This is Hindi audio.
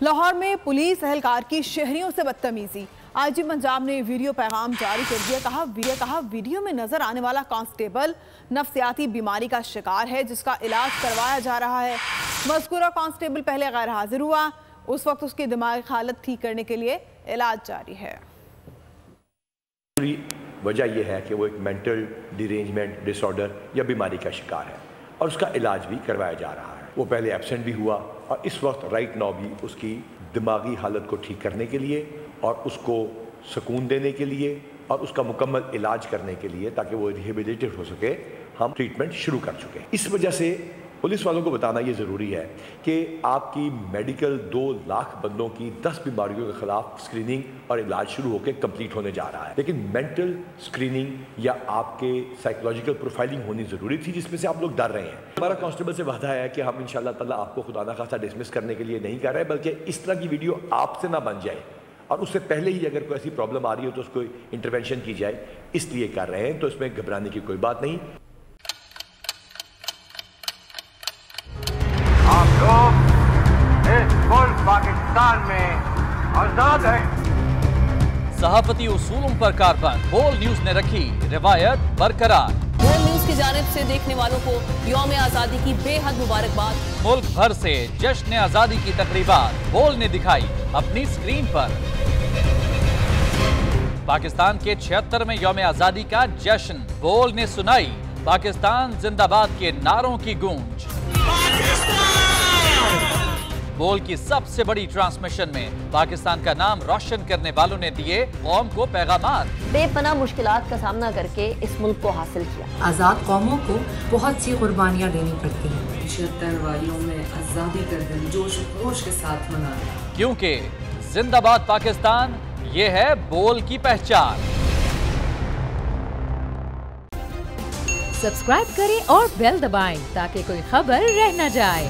लाहौर में पुलिस एहलकार की शहरियों से बदतमीजी। आईजी पंजाब ने वीडियो पैगाम जारी कर दिया। कहा वीडियो में नजर आने वाला कांस्टेबल नफ्सियाती बीमारी का शिकार है जिसका इलाज करवाया जा रहा है। मज़कूरा कांस्टेबल पहले गैर हाजिर हुआ, उस वक्त उसकी दिमागी हालत ठीक करने के लिए इलाज जारी है। वजह यह है कि वो एक मेंटल डिरेंजमेंट डिसऑर्डर या बीमारी का शिकार है और उसका इलाज भी करवाया जा रहा है। वो पहले एब्सेंट भी हुआ और इस वक्त राइट नाउ भी उसकी दिमागी हालत को ठीक करने के लिए और उसको सुकून देने के लिए और उसका मुकम्मल इलाज करने के लिए ताकि वो रिहेबिलिटेट हो सके, हम ट्रीटमेंट शुरू कर चुके हैं। इस वजह से पुलिस वालों को बताना ये ज़रूरी है कि आपकी मेडिकल 2 लाख बंदों की 10 बीमारियों के खिलाफ स्क्रीनिंग और इलाज शुरू होकर कंप्लीट होने जा रहा है, लेकिन मेंटल स्क्रीनिंग या आपके साइकोलॉजिकल प्रोफाइलिंग होनी ज़रूरी थी जिसमें से आप लोग डर रहे हैं। हमारा कांस्टेबल से वादा है कि हम इंशाल्लाह ताला आपको खुदा ना खासा डिसमिस करने के लिए नहीं कर रहे, बल्कि इस तरह की वीडियो आपसे ना बन जाए और उससे पहले ही अगर कोई ऐसी प्रॉब्लम आ रही हो तो उसको इंटरवेंशन की जाए, इसलिए कर रहे हैं। तो इसमें घबराने की कोई बात नहीं। आप लोग इस मुल्क पाकिस्तान में आजाद हैं। सहाफती उसूलों पर कारबंद बोल न्यूज ने रखी रिवायत बरकरार। बोल न्यूज की जानिब से देखने वालों को यौम आजादी की बेहद मुबारकबाद। मुल्क भर से जश्न आजादी की तकरीबात बोल ने दिखाई अपनी स्क्रीन पर। पाकिस्तान के 76वें यौम आजादी का जश्न बोल ने सुनाई पाकिस्तान जिंदाबाद के नारों की गूंज। बोल की सबसे बड़ी ट्रांसमिशन में पाकिस्तान का नाम रोशन करने वालों ने दिए कौम को पैगामात। बेपनाह मुश्किलात का सामना करके इस मुल्क को हासिल किया। आजाद कौमों को बहुत सी कुर्बानियां देनी पड़ती हैं। 76 वालियों में आजादी का दिन जोश खरोश के साथ मना, क्योंकि जिंदाबाद पाकिस्तान ये है बोल की पहचान। सब्सक्राइब करें और बेल दबाएं ताकि कोई खबर रह न जाए।